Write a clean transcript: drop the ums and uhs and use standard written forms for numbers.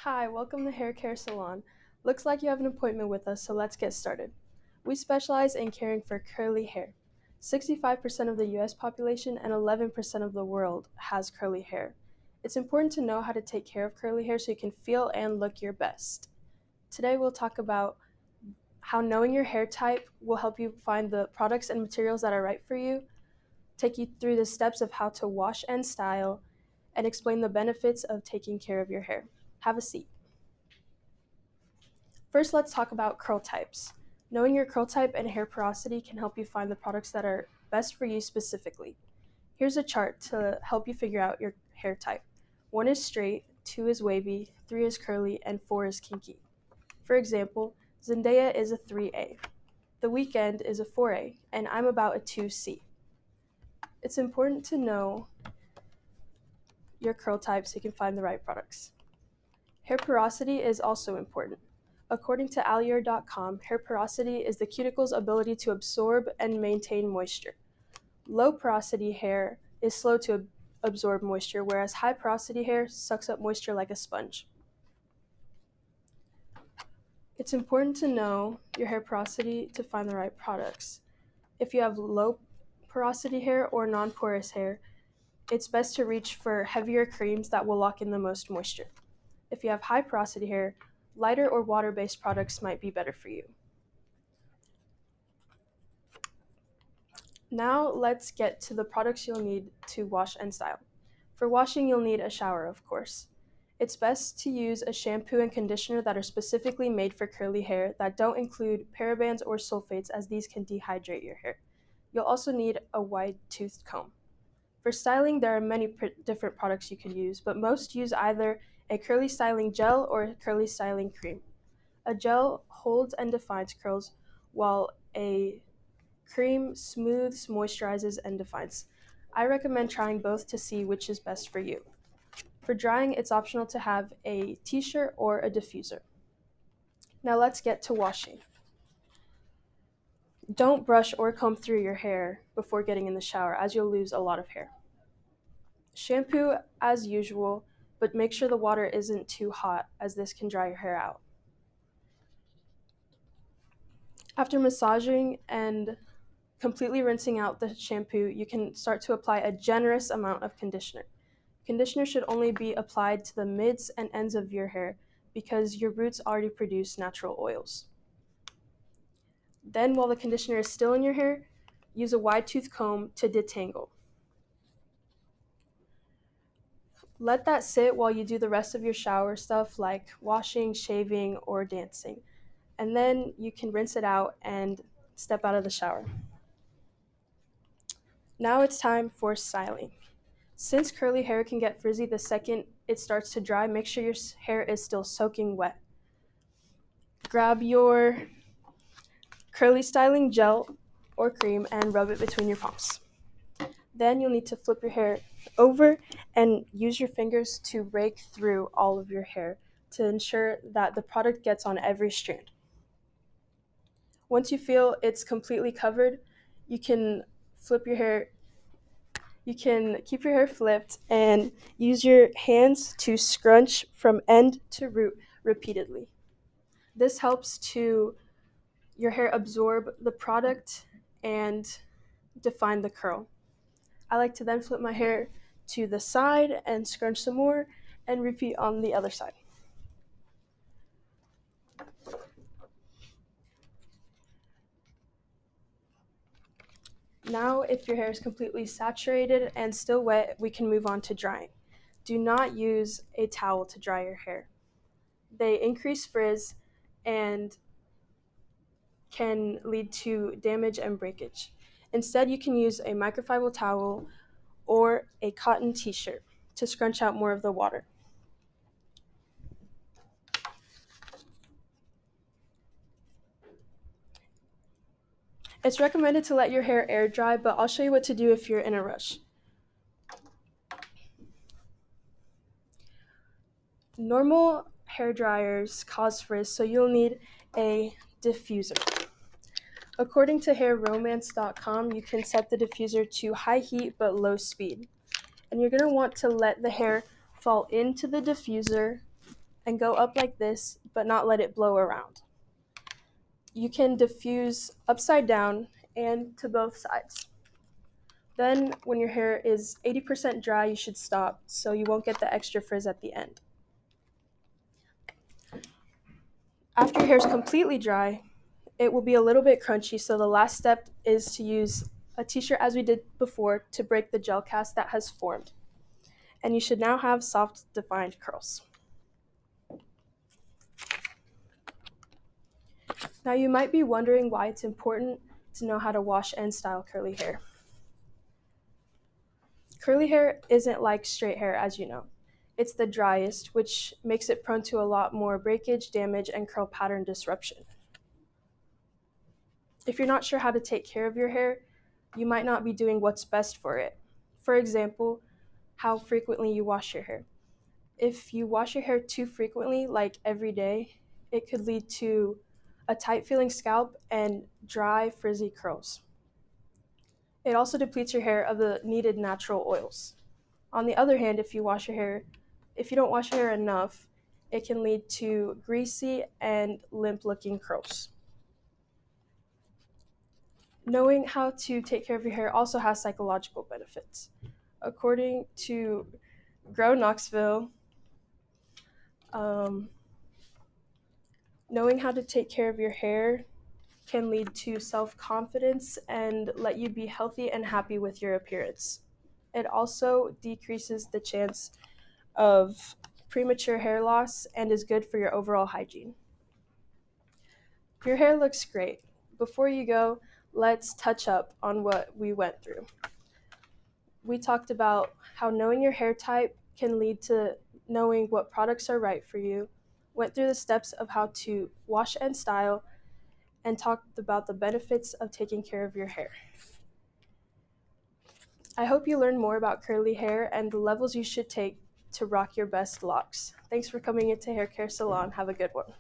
Hi, welcome to Hair Care Salon. Looks like you have an appointment with us, so let's get started. We specialize in caring for curly hair. 65% of the US population and 11% of the world has curly hair. It's important to know how to take care of curly hair so you can feel and look your best. Today we'll talk about how knowing your hair type will help you find the products and materials that are right for you, take you through the steps of how to wash and style, and explain the benefits of taking care of your hair. Have a seat. First, let's talk about curl types. Knowing your curl type and hair porosity can help you find the products that are best for you specifically. Here's a chart to help you figure out your hair type. 1 is straight, 2 is wavy, 3 is curly, and 4 is kinky. For example, Zendaya is a 3A. The Weeknd is a 4A, and I'm about a 2C. It's important to know your curl type so you can find the right products. Hair porosity is also important. According to Allier.com, hair porosity is the cuticle's ability to absorb and maintain moisture. Low porosity hair is slow to absorb moisture, whereas high porosity hair sucks up moisture like a sponge. It's important to know your hair porosity to find the right products. If you have low porosity hair or non-porous hair, it's best to reach for heavier creams that will lock in the most moisture. If you have high porosity hair, lighter or water-based products might be better for you. Now let's get to the products you'll need to wash and style. For washing, you'll need a shower, of course. It's best to use a shampoo and conditioner that are specifically made for curly hair that don't include parabens or sulfates, as these can dehydrate your hair. You'll also need a wide-toothed comb. For styling, there are many different products you can use, but most use either a curly styling gel or a curly styling cream. A gel holds and defines curls, while a cream smooths, moisturizes, and defines. I recommend trying both to see which is best for you. For drying, it's optional to have a t-shirt or a diffuser. Now let's get to washing. Don't brush or comb through your hair before getting in the shower, as you'll lose a lot of hair. Shampoo as usual, but make sure the water isn't too hot, as this can dry your hair out. After massaging and completely rinsing out the shampoo, you can start to apply a generous amount of conditioner. Conditioner should only be applied to the mids and ends of your hair because your roots already produce natural oils. Then, while the conditioner is still in your hair, use a wide tooth comb to detangle. Let that sit while you do the rest of your shower stuff like washing, shaving, or dancing. And then you can rinse it out and step out of the shower. Now it's time for styling. Since curly hair can get frizzy the second it starts to dry, make sure your hair is still soaking wet. Grab your curly styling gel or cream and rub it between your palms. Then you'll need to flip your hair over and use your fingers to rake through all of your hair to ensure that the product gets on every strand. Once you feel it's completely covered, you can flip your hair. You can keep your hair flipped and use your hands to scrunch from end to root repeatedly. This helps to your hair absorb the product and define the curl. I like to then flip my hair to the side and scrunch some more and repeat on the other side. Now, if your hair is completely saturated and still wet, we can move on to drying. Do not use a towel to dry your hair. They increase frizz and can lead to damage and breakage. Instead, you can use a microfiber towel or a cotton t-shirt to scrunch out more of the water. It's recommended to let your hair air dry, but I'll show you what to do if you're in a rush. Normal hair dryers cause frizz, so you'll need a diffuser. According to hairromance.com, you can set the diffuser to high heat but low speed. And you're going to want to let the hair fall into the diffuser and go up like this, but not let it blow around. You can diffuse upside down and to both sides. Then, when your hair is 80% dry, you should stop so you won't get the extra frizz at the end. After your hair is completely dry, it will be a little bit crunchy, so the last step is to use a t-shirt as we did before to break the gel cast that has formed. And you should now have soft, defined curls. Now you might be wondering why it's important to know how to wash and style curly hair. Curly hair isn't like straight hair, as you know. It's the driest, which makes it prone to a lot more breakage, damage, and curl pattern disruption. If you're not sure how to take care of your hair, you might not be doing what's best for it. For example, how frequently you wash your hair. If you wash your hair too frequently, like every day, it could lead to a tight feeling scalp and dry, frizzy curls. It also depletes your hair of the needed natural oils. On the other hand, if you don't wash your hair enough, it can lead to greasy and limp looking curls. Knowing how to take care of your hair also has psychological benefits. According to Grow Knoxville, um, knowing how to take care of your hair can lead to self confidence and let you be healthy and happy with your appearance. It also decreases the chance of premature hair loss and is good for your overall hygiene. Your hair looks great. Before you go, let's touch up on what we went through. We talked about how knowing your hair type can lead to knowing what products are right for you, went through the steps of how to wash and style, and talked about the benefits of taking care of your hair. I hope you learned more about curly hair and the levels you should take to rock your best locks. Thanks for coming into Hair Care Salon. Have a good one.